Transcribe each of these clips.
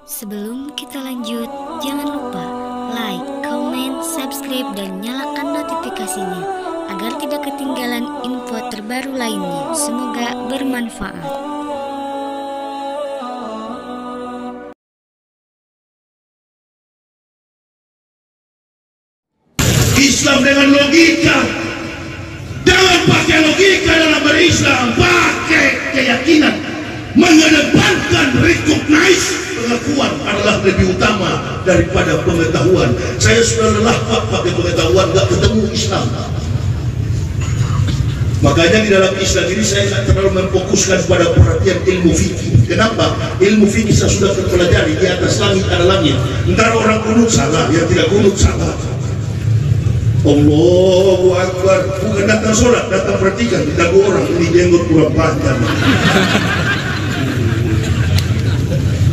Sebelum kita lanjut, jangan lupa like, comment, subscribe, dan nyalakan notifikasinya agar tidak ketinggalan info terbaru lainnya. Semoga bermanfaat. Islam dengan logika. Jangan pakai logika dalam berislam, pakai keyakinan. Mengedepankan recognize, pengakuan adalah lebih utama daripada pengetahuan. Saya sudah lelah Pak pakai pengetahuan, gak ketemu Islam. Makanya di dalam Islam ini saya tidak terlalu memfokuskan pada perhatian ilmu fikih. Kenapa? Ilmu fikih saya sudah terpelajari. Di atas langit ada langit. Ntar orang kunut salah, yang tidak kunut salah. Allahu Akbar. Bukan datang sholat, datang perhatikan. Kita orang ini jenggot kurang panjang,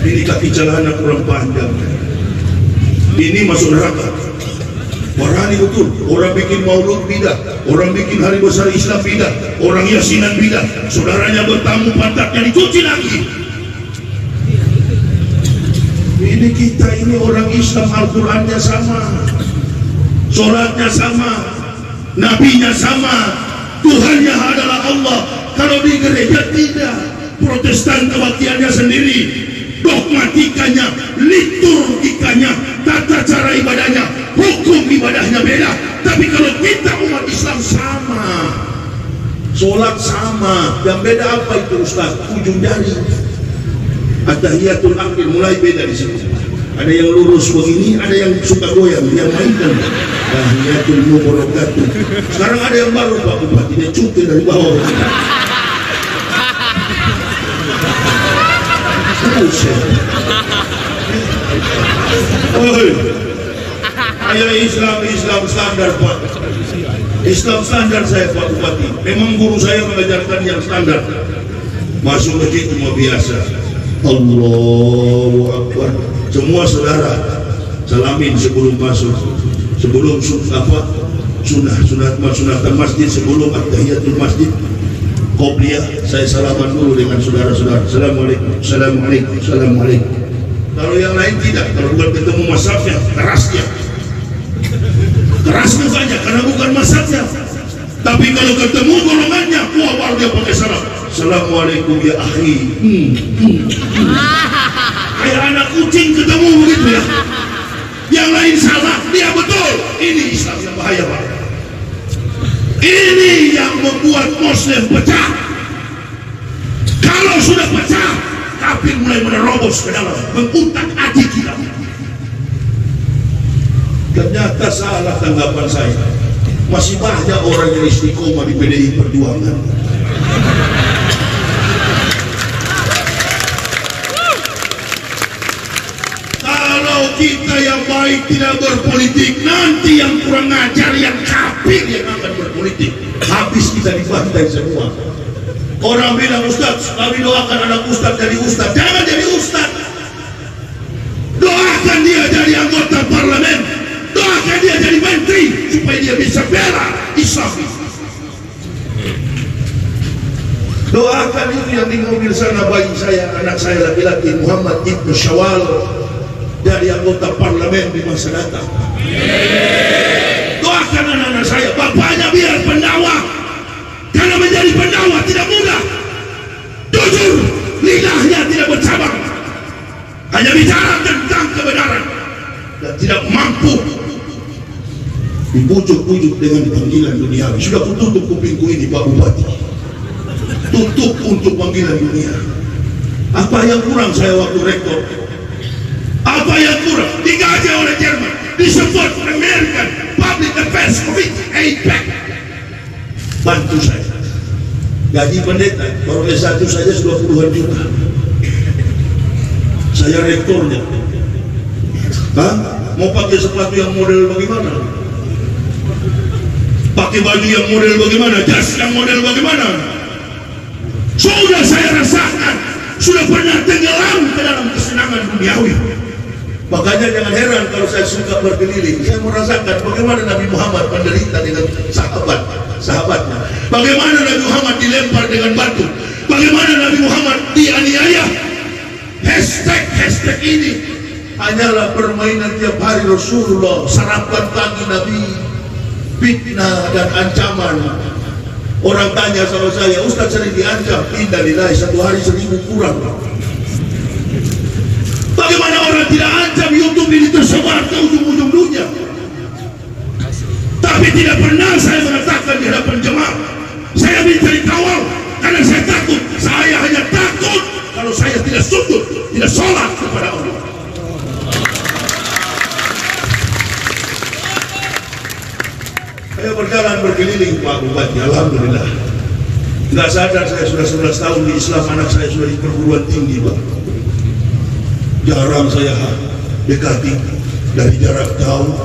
ini kaki celana kurang panjang, ini masuk neraka. Warani betul. Orang bikin maulud bidah, orang bikin hari besar Islam bidah, orang yasinan bidah, saudaranya bertamu pantatnya dicuci lagi. Ini kita ini orang Islam, Al-Qurannya sama, sholatnya sama, nabinya sama, Tuhannya adalah Allah. Kalau di gereja tidak, Protestan kebaktiannya sendiri, dogmatikanya, liturgikanya, tata cara ibadahnya, hukum ibadahnya beda. Tapi kalau kita umat Islam sama, sholat sama. Yang beda apa itu Ustaz? Ujung jari. At-tahiyatul akhir mulai beda di sini. Ada yang lurus begini, ada yang suka goyang, yang mainkan. Tahiyatul mubarakatuh. Sekarang ada yang baru Pak Bupati, dia cuti dari bawah. Ayah Islam standar Pak. Islam standar saya Pak Bupati. Memang guru saya mengajarkan yang standar. Masuk masjid cuma biasa. Allahu Akbar. Semua saudara salamin sebelum masuk. Sebelum sunatan masjid, sebelum at-tahiyatul masjid, qobliyah, saya salaman dulu dengan saudara-saudara. Assalamualaikum, assalamualaikum, assalamualaikum. Kalau yang lain tidak, kalau bukan ketemu masafnya, keras mukanya karena bukan masafnya. Tapi kalau ketemu golongannya, wah baru dia pakai salam. Assalamualaikum ya akhi. Kayak anak kucing ketemu begitu ya. Yang lain salah, dia betul. Ini Islam yang bahaya Pak. Ini yang membuat Muslim pecah. Kalau sudah pecah, kafir mulai menerobos ke dalam, mengutak-atik kita. Ternyata salah tanggapan saya. Masih banyak orang yang istiqomah di PDI Perjuangan. Kalau kita yang baik tidak berpolitik, nanti yang kurang ajar, yang kafir yang akan berpolitik. Habis kita dibantai semua. Orang bilang, Ustaz, kami doakan anak Ustaz jadi Ustaz. Jangan jadi Ustaz. Doakan dia jadi anggota parlemen. Doakan dia jadi menteri supaya dia bisa bela Islam. Doakan itu yang di mobil sana, bayi saya, anak saya laki-laki Muhammad Ibnu Syawal jadi anggota parlemen di masa datang. Doakan anak-anak saya, bapaknya biar pendakwah. Karena menjadi pendakwah tidak mudah. Jujur, lidahnya tidak bercabang, hanya bicara tentang kebenaran dan tidak mampu dibujuk-bujuk dengan panggilan duniawi. Sudah kututup kupingku ini Pak Bupati, tutup untuk panggilan dunia. Apa yang kurang saya waktu rektor? Apa yang kurang? Digaji oleh Jerman, disebut American Public Affairs Committee, APEC. Bantu saya. Gaji pendeta baru S1 saja sudah puluhan juta. Saya rektornya. Hah? Mau pakai sepatu yang model bagaimana? Pakai baju yang model bagaimana? Jas yang model bagaimana? Sudah saya rasakan, sudah pernah tenggelam ke dalam kesenangan duniawi. Makanya jangan heran kalau saya suka berkeliling. Saya merasakan bagaimana Nabi Muhammad menderita dengan sahabatnya. Bagaimana Nabi Muhammad dilempar dengan batu. Bagaimana Nabi Muhammad dianiaya. Hashtag ini hanyalah permainan tiap hari Rasulullah, sarapan pagi Nabi, fitnah dan ancaman. Orang tanya sama saya, Ustaz sering diancam, innalillahi, satu hari 1000 kurang. Bagaimana orang tidak ancam YouTube ini tersebar ke ujung-ujung dunia? Tapi tidak pernah saya mengatakan di hadapan jemaah saya minta dikawal karena saya takut. Saya hanya takut kalau saya tidak sujud, tidak sholat kepada Allah. Saya berjalan berkeliling Pak Bupati, alhamdulillah. Nggak sadar saya sudah 11 tahun di Islam, anak saya sudah di perguruan tinggi Pak. Jarang saya dekati dari jarak jauh.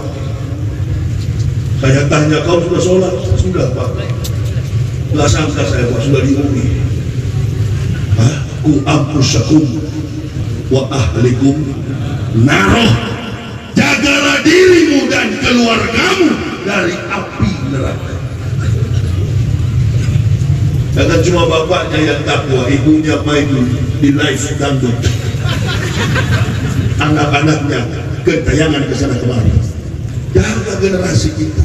Saya tanya, kau sudah sholat? Sudah Pak. Nggak sangka saya Pak, sudah di UI. Ku ampusakum wa ahlikum naroh. Jagalah dirimu dan keluargamu dari api neraka. Jangan cuma bapaknya yang takwa, ibunya main di live dangdut, anak-anaknya gentayangan ke sana kemari. Jaga generasi kita,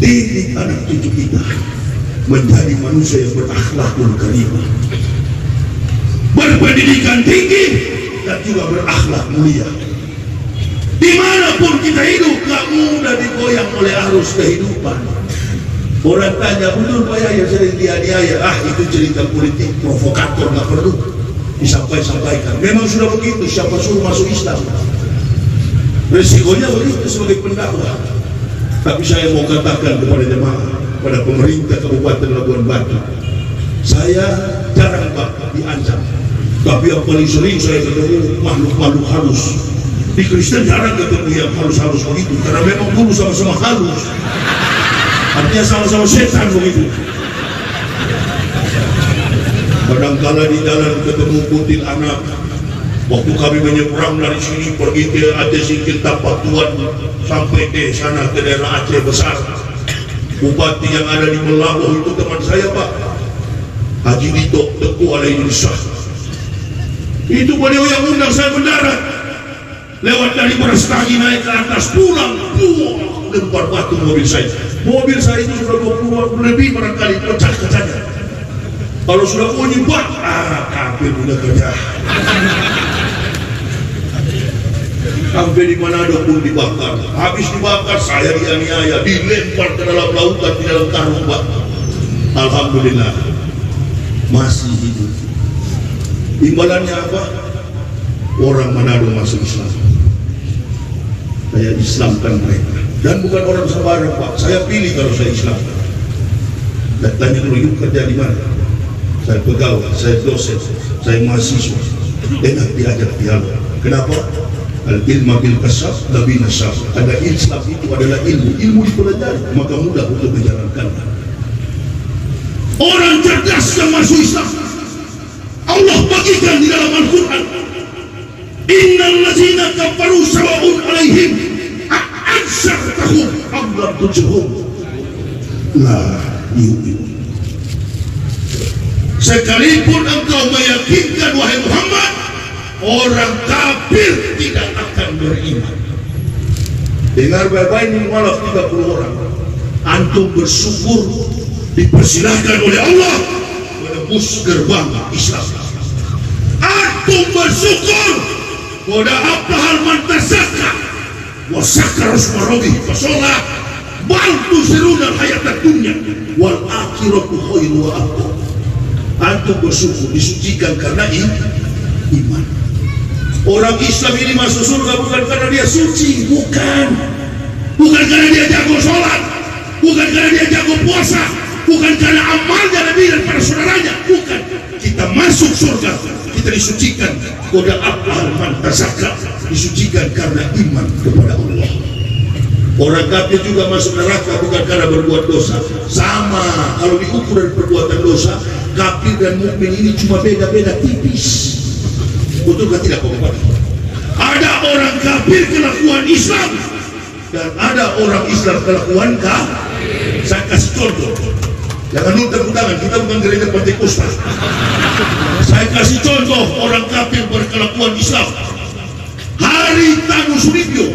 didik anak cucu kita menjadi manusia yang berakhlakul karimah, berpendidikan tinggi dan juga berakhlak mulia. Dimanapun kita hidup, gak mudah digoyang oleh arus kehidupan. Orang tanya, betul Pak Yahya sering dianiaya? Itu cerita politik, provokator, gak perlu disampaikan. Memang sudah begitu, siapa suruh masuk Islam? Resikonya begitu sebagai pendakwah. Tapi saya mau katakan kepada jemaah, pada pemerintah Kabupaten Labuan Batu, saya jarang Pak diancam. Tapi yang paling sering saya ketemu makhluk-makhluk halus. Di Kristen jarang ketemu yang halus-halus begitu, karena memang dulu sama-sama halus, artinya sama-sama setan begitu. Kadang-kala di jalan ketemu kuntil anak. Waktu kami menyeberang dari sini pergi ke Aceh Singkil Tapak Tuan sampai ke sana ke daerah Aceh Besar, bupati yang ada di Melabuh itu teman saya Pak, Haji Dito Teku Alaihissalam. Itu beliau yang undang saya mendarat. Lewat dari Berestagi naik ke atas, pulang, lempar batu mobil saya. Mobil saya itu sudah 20 lebih barangkali, pecah kacanya. Kalau sudah bunyi bak, kafir udah kerja. Sampai di Manado pun dibakar. Habis dibakar, saya dianiaya, dilempar ke dalam lautan, di dalam karung Pak. Alhamdulillah, masih hidup. Imbalannya apa? Orang Manado masuk Islam. Saya Islamkan mereka, dan bukan orang sembarang Pak. Saya pilih kalau saya Islam. Dan tanya dulu, yuk kerja di mana? Saya pegawai, saya dosen, saya mahasiswa. Enak diajak dialog. Kenapa? Al-ilma bil kasab, nabi nasab. Ada Islam itu adalah ilmu dipelajari, maka mudah untuk menjalankannya. Orang cerdas yang masuk Islam, Allah bagikan di dalam Al-Quran. Innal ladzina kafaru sawa'un 'alaihim a'anzartahum am lam tunzirhum la yu'minun. Sekalipun engkau meyakinkan wahai Muhammad, orang kafir tidak akan beriman. Dengar baik-baik, ini malah 30 orang. Antum bersyukur dipersilahkan oleh Allah menembus gerbang Islam. Antum bersyukur Wada apahal mantasaka wasaka rasmarobi fasolah bantu seruna hayat dunia wal akhiratu khairu wa abqa. Antum bersyukur disucikan karena iman. Orang Islam ini masuk surga bukan karena dia suci, bukan karena dia jago sholat, bukan karena dia jago puasa, bukan karena amalnya Nabi dan para saudaranya, bukan. Kita masuk surga, kita disucikan koda apal mantasaka, disucikan karena iman kepada Allah. Orang kafir juga masuk neraka bukan karena berbuat dosa. Sama, kalau diukur dari perbuatan dosa, kafir dan mukmin ini cuma beda-beda tipis. Betulkah tidak Bapak? Ada orang kafir kelakuan Islam dan ada orang Islam kelakuan kafir. Saya kasih contoh. Jangan dulu tepuk tangan, kita bukan gereja Pentekosta. Saya kasih contoh orang kafir berkelakuan Islam. Haritanu Sudibyo.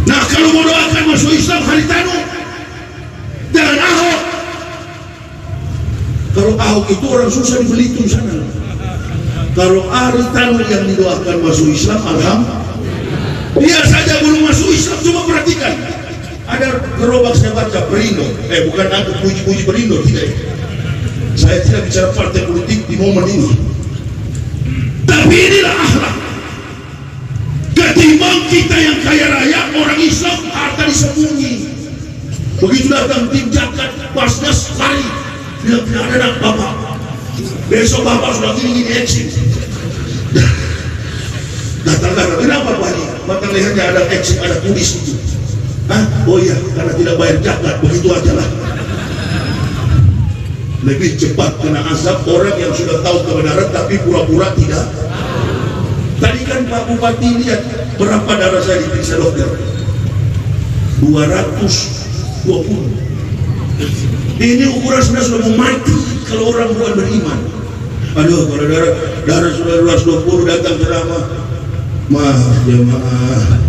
Nah, kalau mau doakan masuk Islam Haritanu, jangan Ahok. Kalau Ahok itu orang susah di Belitung sana. Kalau Haritanu yang didoakan masuk Islam, alhamdulillah. Dia saja belum masuk Islam, coba perhatikan. Ada gerobak saya baca Perindo, bukan aku puji-puji Perindo, tidak. Saya tidak bicara partai politik di momen ini. Tapi inilah akhlak. Ketimbang kita yang kaya raya, orang Islam harta disembunyi. Begitu datang tim jakat, Basnas lari, bilang tidak ada anak bapak. Besok bapak sudah gini-gini exit. Datang-datang, kenapa Pak Haji? Mata lehernya ada exit, ada tulis itu. Hah? Oh iya, karena tidak bayar zakat, begitu aja lah. Lebih cepat kena azab orang yang sudah tahu kebenaran tapi pura-pura tidak. Tadi kan Pak Bupati lihat berapa darah saya diperiksa dokter? 220. Ini ukuran sudah mau mati kalau orang bukan beriman. Aduh, kalau darah sudah 220 datang ceramah. Maaf jemaah,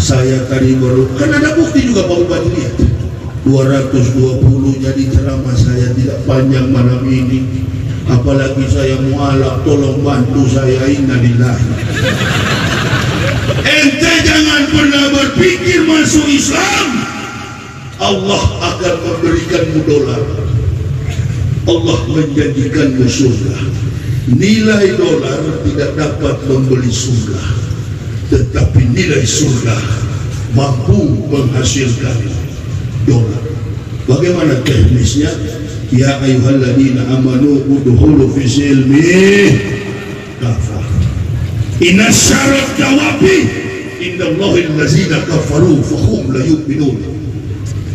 saya tadi baru, kan ada bukti juga Pak Bupati lihat 220 jadi ceramah saya tidak panjang malam ini, apalagi saya mualaf, tolong bantu saya, innalillahi. Ente jangan pernah berpikir masuk Islam Allah akan memberikanmu dolar, Allah menjanjikanmu surga. Nilai dolar tidak dapat membeli surga, tetapi nilai surga mampu menghasilkan dolar. Bagaimana teknisnya? Ya ayyuhalladzina amanu udkhulu fi silmi kafah. Inna syarat dawabi indallahil ladzina kafaru fahum la yu'minun.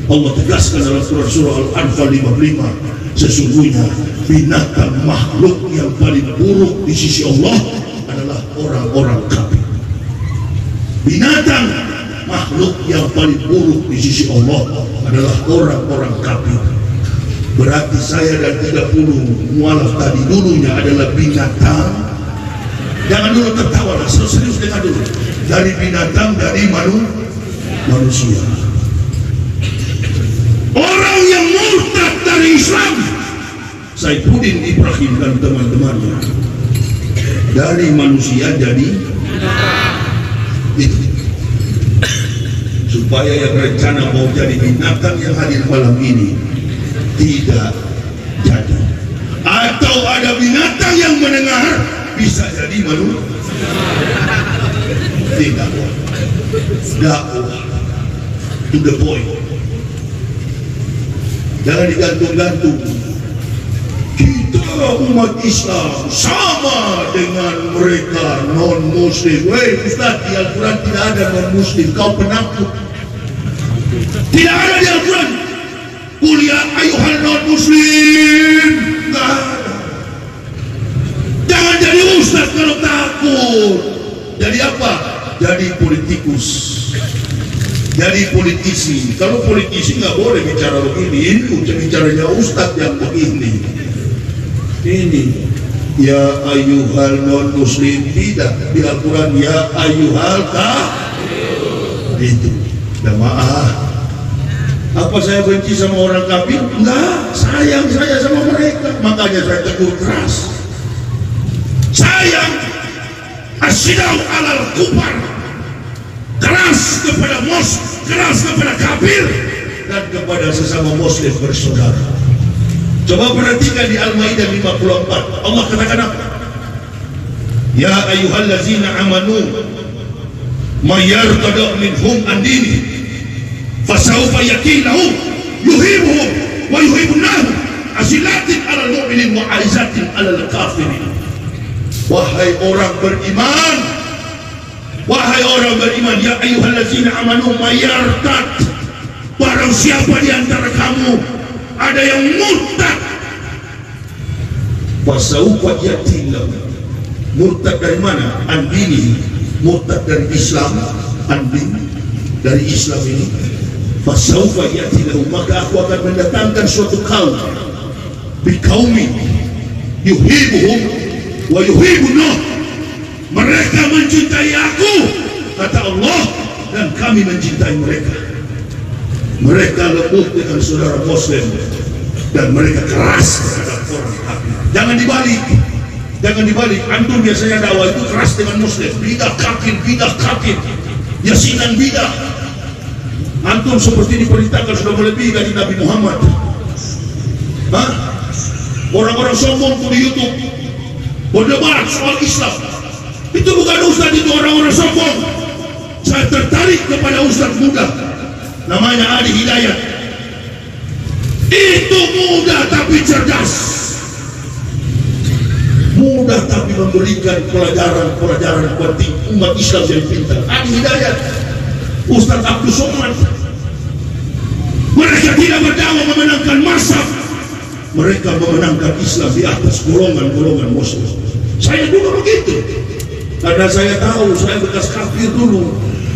Allah tegaskan dalam surah Al-Anfal 55, sesungguhnya binatang makhluk yang paling buruk di sisi Allah adalah orang-orang kafir. Binatang makhluk yang paling buruk di sisi Allah adalah orang-orang kafir. Berarti saya dan 30 mualaf tadi dulunya adalah binatang. Jangan dulu tertawa, serius dengar dulu. Dari binatang, dari manusia. Orang yang murtad dari Islam, Saifuddin Ibrahim dan teman-temannya, dari manusia jadi itu. Supaya yang rencana mau jadi binatang yang hadir malam ini tidak jadi, atau ada binatang yang mendengar bisa jadi manusia, tidak. Dakwah to the point. Jangan digantung-gantung. Kita umat Islam sama dengan mereka non-muslim. Weh Ustaz, di Al-Quran tidak ada non-muslim. Kau penakut. Tidak ada di Al-Quran. Kuliah ayuhan non-muslim. Tidak ada. Jangan jadi Ustaz kalau takut. Jadi apa? Jadi politikus, jadi politisi. Kalau politisi nggak boleh bicara begini. Ini bicaranya Ustadz yang begini. Ini ya ayyuhal non muslim, tidak di Al-Quran ya ayyuhal kafir. Itu jamaah. Apa saya benci sama orang kafir? Enggak, sayang saya sama mereka, makanya saya tegur keras. Sayang asyidau alal kufar, keras kepada keras kepada kafir dan kepada sesama muslim bersaudara. Coba perhatikan di Al-Maidah 54, Allah katakan apa? Ya ayyuhallazina amanu may yartada minhum an dini fasawfa yakilahum yuhibuhum wa yuhibunahum azillatin alal mu'minin wa aizatin alal kafirin. Wahai orang beriman, wahai orang beriman, ya ayyuhallazina amanu may yartad, barang siapa di antara kamu ada yang murtad, fasaufa yatillahu. Murtad dari mana? Andini. Murtad dari Islam. Andin dari Islam ini fasaufa ya'ti lahum, maka aku akan mendatangkan suatu kaum, biqaumin yuhibbuhum wa yuhibbunah, mereka mencintai aku kata Allah dan kami mencintai mereka. Mereka lembut dengan saudara muslim dan mereka keras terhadap orang kafir. Jangan dibalik, jangan dibalik. Antum biasanya dakwah itu keras dengan muslim, bidah kafir, yasinan bidah. Antum seperti diperintahkan sudah melebihi dari Nabi Muhammad. Hah? Orang-orang sombong di YouTube berdebat soal Islam. Itu bukan ustaz, itu orang-orang sombong. Saya tertarik kepada ustaz muda, namanya Adi Hidayat. Itu muda tapi cerdas, muda tapi memberikan pelajaran buat umat Islam yang pintar. Adi Hidayat, Ustaz Abdul Somad. Mereka tidak berdakwah memenangkan mazhab, mereka memenangkan Islam di atas golongan-golongan muslim. Saya juga begitu, karena saya tahu, saya bekas kafir dulu,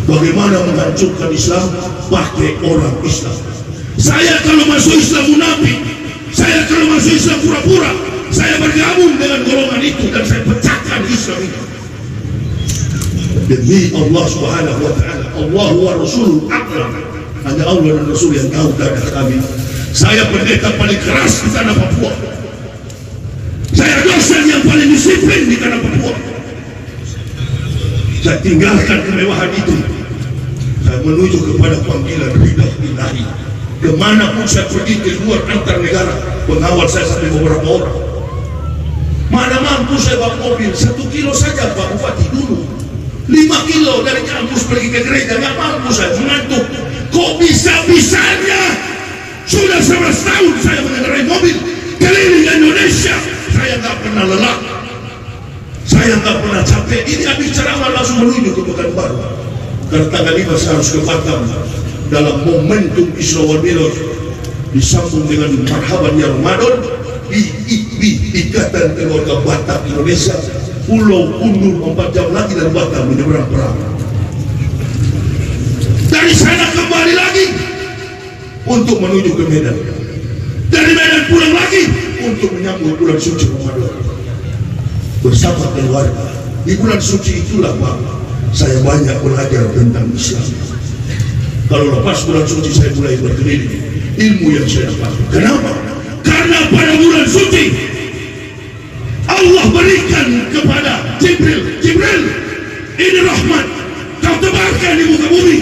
bagaimana menghancurkan Islam pakai orang Islam. Saya kalau masuk Islam munafik, saya kalau masuk Islam pura-pura, saya bergabung dengan golongan itu dan saya pecahkan Islam itu. Demi Allah Subhanahu wa ta'ala, Allah wa Rasulul Akram, hanya Allah dan Rasul yang tahu keadaan kami. Saya pendeta paling keras di tanah Papua, saya dosen yang paling disiplin di tanah Papua. Saya tinggalkan kemewahan itu, saya menuju kepada panggilan bidah ilahi. Kemanapun saya pergi, ke luar antar negara, pengawal saya sampai beberapa orang. Mana mampu saya bawa mobil 1 kilo saja Pak Bupati dulu, 5 kilo dari kampus pergi ke gereja, nggak mampu saya, mengantuk. Kok bisa-bisanya sudah 11 tahun saya mengendarai mobil keliling Indonesia, saya nggak pernah lelah, saya nggak pernah capek. Ini habis ceramah langsung menuju ke Pekanbaru, karena tanggal 5 saya harus ke Batam dalam momentum Isra wal Mi'raj, disambung dengan marhaban ya Ramadan di Ikatan Keluarga Batak Indonesia, Pulau Undur, 4 jam lagi dari Batam menyeberang perang. Dari sana kembali lagi untuk menuju ke Medan, dari Medan pulang lagi untuk menyambut bulan suci Ramadan bersama keluarga. Di bulan suci itulah Pak, saya banyak belajar tentang Islam. Kalau lepas bulan suci saya mulai berkeliling, ilmu yang saya dapat. Kenapa? Karena pada bulan suci Allah berikan kepada Jibril, ini rahmat, kau tebarkan di muka bumi.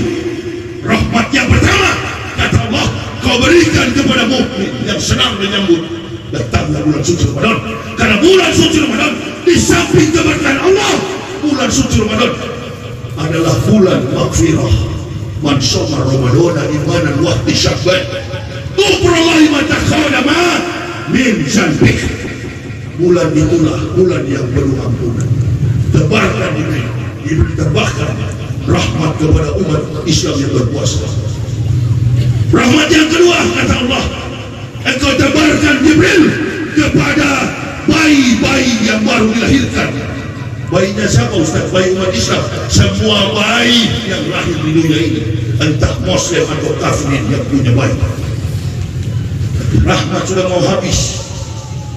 Rahmat yang pertama, kata Allah, kau berikan kepada mukmin yang senang menyambut datangnya bulan suci Ramadan. Karena bulan suci Ramadan, di samping keberkahan Allah, bulan suci Ramadan adalah bulan maghfirah. Man shoma Ramadana imanan wa ihtisaban ghufrallahu ma taqaddama min dzanbih. Bulan itulah bulan yang penuh ampunan. Tebarkan diberi terbahkan rahmat kepada umat Islam yang berpuasa. Rahmat yang kedua, kata Allah, engkau tebarkan Jibril kepada bayi-bayi yang baru dilahirkan. Bayinya siapa Ustaz? Bayi umat Islam. Semua bayi yang lahir di dunia ini, entah muslim atau kafir yang punya bayi. Rahmat sudah mau habis,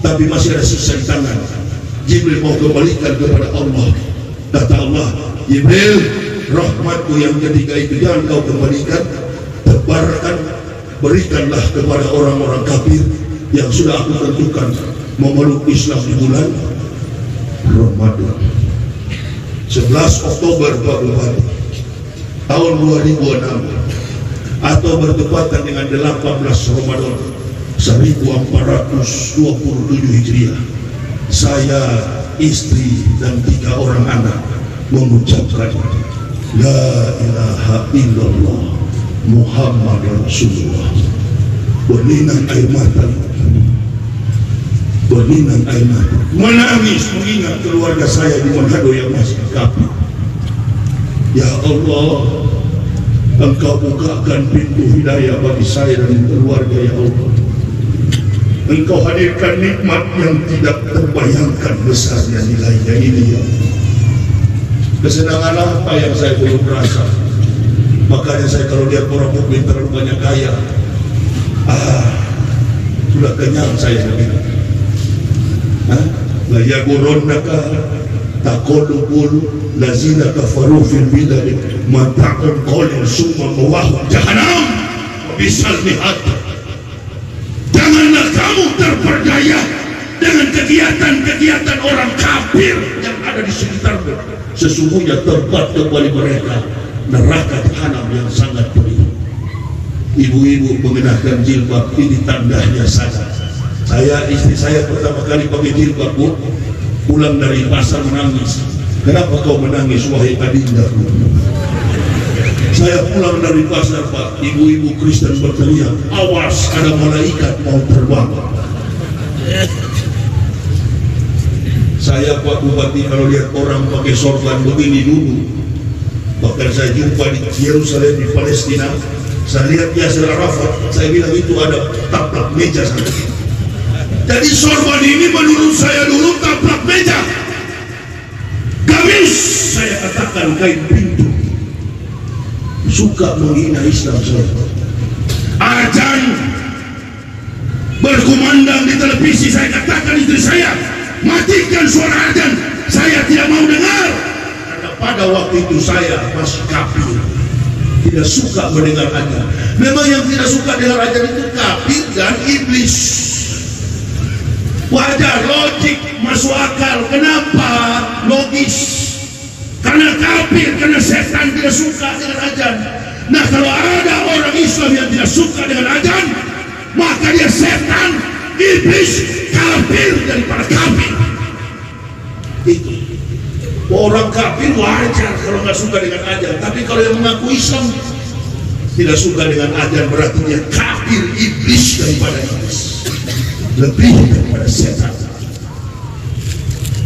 tapi masih ada sisa di tangan. Jibril mau kembalikan kepada Allah. Kata Allah, Jibril, rahmatku yang ketiga itu jangan kau kembalikan, tebarkan, berikanlah kepada orang-orang kafir yang sudah aku tentukan memeluk Islam di bulan Ramadan. 11 Oktober Pak Bupati tahun 2006 atau bertepatan dengan 18 Ramadan 1427 Hijriah, saya, istri dan 3 orang anak mengucapkan La ilaha illallah Muhammad Rasulullah. Berlinang air mata, menangis mengingat keluarga saya di Manado yang masih kafir. Ya Allah, Engkau bukakan pintu hidayah bagi saya dan keluarga, ya Allah. Engkau hadirkan nikmat yang tidak terbayangkan besarnya nilainya ini, ya Allah. Kesenangan apa yang saya belum rasa? Makanya saya kalau lihat orang mukmin terlalu banyak kaya, sudah kenyang saya begitu. La yagurrannaka taqallubul lazina kafaru fil bilad mata'un qalil summa mawahum jahannam wa bisal mihad. Janganlah kamu terperdaya dengan kegiatan-kegiatan orang kafir yang ada di sekitarmu. Sesungguhnya tempat kembali mereka neraka jahanam yang sangat pedih. Ibu-ibu mengenakan jilbab, ini tandanya saja. Istri saya pertama kali pakai jilbab, Bu, pulang dari pasar menangis. Kenapa kau menangis, wahai adinda? Saya pulang dari pasar, Pak, ibu-ibu Kristen berteriak, awas ada malaikat mau terbang. Saya, Pak Bupati, kalau lihat orang pakai sorban begini dulu, bahkan saya jumpa di Yerusalem, di Palestina, saya lihat Yasir Arafat, saya bilang itu ada taplak meja sana. Jadi sorban ini menurut saya dulu taplak meja. Gamis, saya katakan kain pintu. Suka menghina Islam saya. Azan berkumandang di televisi, saya katakan istri saya, matikan suara azan, saya tidak mau dengar. Karena pada waktu itu saya masih kafir, tidak suka mendengar azan. Memang yang tidak suka dengar azan itu kafir dan iblis. Wajar, logik, masuk akal. Kenapa? Logis. Karena kafir, karena setan tidak suka dengan azan. Nah, kalau ada orang Islam yang tidak suka dengan azan, maka dia setan, iblis, kafir daripada kafir. Itu orang kafir wajar kalau nggak suka dengan azan. Tapi kalau yang mengaku Islam tidak suka dengan azan, berarti dia kafir, iblis daripada iblis, lebih daripada setan.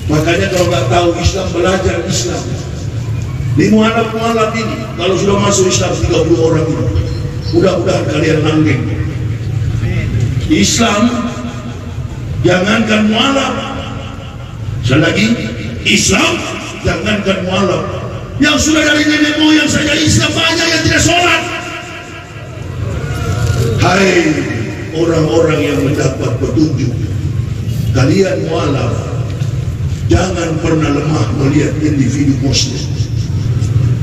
Makanya kalau nggak tahu Islam, belajar Islam. Di mualaf ini, kalau sudah masuk Islam 30 orang ini, mudah-mudahan kalian langgeng. Islam, jangankan mualaf, sekali lagi, Islam, jangankan mualaf. Yang sudah dari nenek moyang saja Islam, banyak yang tidak sholat. Hai orang-orang yang mendapat petunjuk, kalian mualaf, jangan pernah lemah melihat individu muslim.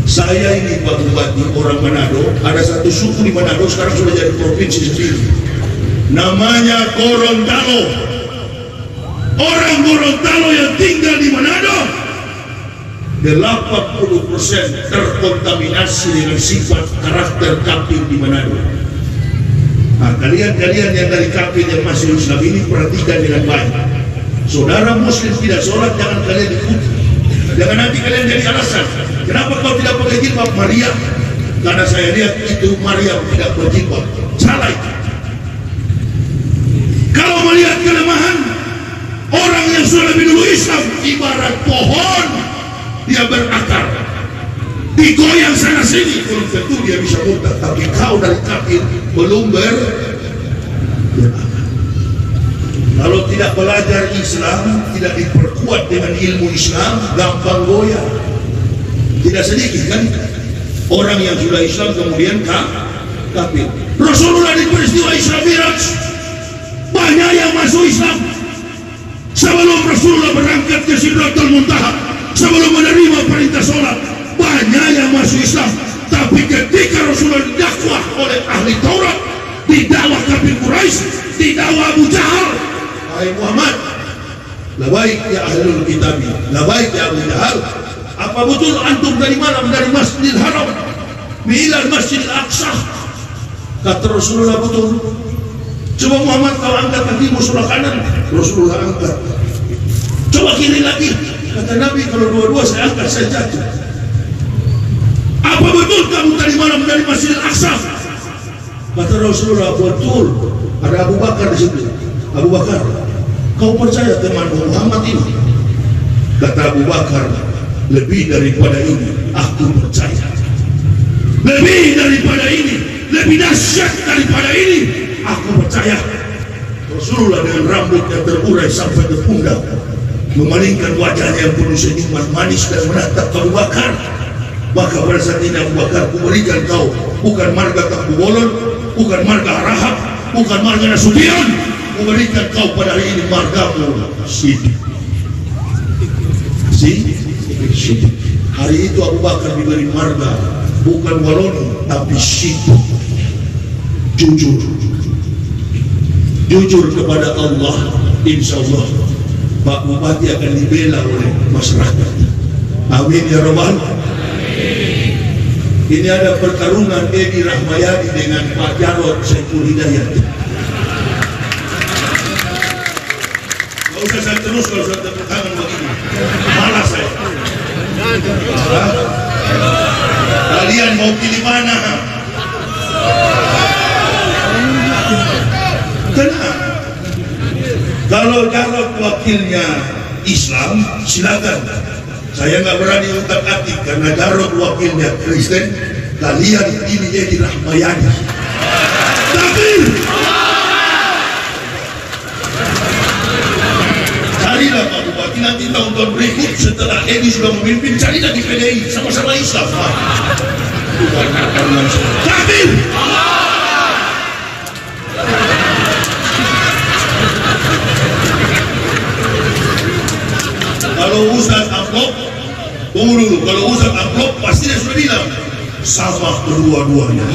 Saya ini Pak Bupati, orang Manado, ada satu suku di Manado sekarang sudah jadi provinsi sendiri, namanya Gorontalo. Orang Gorontalo yang tinggal di Manado 80% terkontaminasi dengan sifat karakter kafir di Manado. Nah, kalian yang dari kafir yang masih Islam ini perhatikan dengan baik. Saudara muslim tidak sholat, jangan kalian ikuti. Jangan nanti kalian jadi alasan, kenapa kau tidak pakai jilbab, Maria? Karena saya lihat itu Maria tidak berjilbab. Salah itu. Kalau melihat kelemahan orang yang sudah lebih dulu Islam, ibarat pohon, dia berakar, digoyang sana sini, belum tentu dia bisa murtad. Tapi kau dari kafir belum kalau tidak belajar Islam, tidak diperkuat dengan ilmu Islam, gampang goyah. Tidak sedikit kan orang yang sudah Islam kemudian kafir. Rasulullah di peristiwa Isra Miraj, banyak yang masuk Islam. Sebelum Rasulullah berangkat ke Sidratul Muntaha, sebelum menerima perintah sholat, banyak yang masuk Islam. Tapi ketika Rasulullah didakwah oleh ahli Taurat, didakwah kafir Quraisy, didakwah Abu Jahal, hai Muhammad, labaik ya ahlul kitab, labaik ya Abu Jahal, apa betul antum dari mana? Dari Masjidil Haram milal Masjidil Aqsa? Kata Rasulullah, betul. Coba Muhammad kau angkat kakimu sebelah kanan. Rasulullah angkat. Coba kiri lagi. Kata Nabi, kalau dua-dua saya angkat, saya jatuh. Apa betul kamu tadi malam dari Masjidil Aqsa? Kata Rasulullah, betul. Ada Abu Bakar di situ. Abu Bakar, kau percaya teman Muhammad ini? Kata Abu Bakar, lebih daripada ini aku percaya. Lebih daripada ini, lebih dahsyat daripada ini aku percaya. Rasulullah dengan rambutnya terurai sampai ke pundak, memalingkan wajahnya yang penuh senyuman manis dan menatap Abu Bakar. Maka pada saat ini Abu Bakar, kuberikan kau bukan marga Takbubolon, bukan marga Rahab, bukan marga Nasution, kuberikan kau pada hari ini margamu Siddiq. Siddiq. Hari itu Abu Bakar diberi marga bukan Waloni tapi Siddiq. Jujur kepada Allah, insya Allah Pak Bupati akan dibela oleh masyarakat. Amin ya Rabbal. Ini ada pertarungan Edi Rahmayadi dengan Pak Jarod Saiful Hidayat. Gak usah saya terus kalau sudah tepuk tangan begini, malas saya. Kalian mau pilih mana? Tenang. Kalau Jarod wakilnya Islam, silakan. Saya nggak berani utak-atik karena Jarod wakilnya Kristen. Kalian ini Edi Rahmayadi. Takbir. Carilah Pak Bupati nanti tahun-tahun berikut setelah Edi sudah memimpin, carilah di PDI sama-sama Islam. Takbir. Kalau Ustaz Amplop, tunggu dulu. Kalau Ustaz Amplop pasti dia sudah bilang sama kedua-duanya.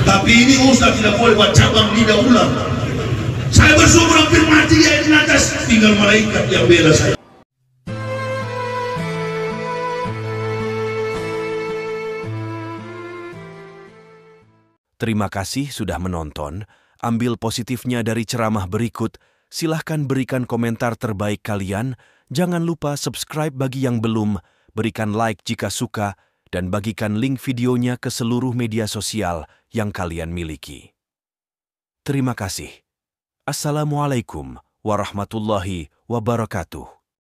Tapi ini Ustaz tidak boleh buat cabang lidah ulang. Saya bersyukur hampir mati ya di atas, tinggal malaikat yang bela saya. Terima kasih sudah menonton. Ambil positifnya dari ceramah berikut. Silahkan berikan komentar terbaik kalian. Jangan lupa subscribe bagi yang belum, berikan like jika suka, dan bagikan link videonya ke seluruh media sosial yang kalian miliki. Terima kasih. Assalamualaikum warahmatullahi wabarakatuh.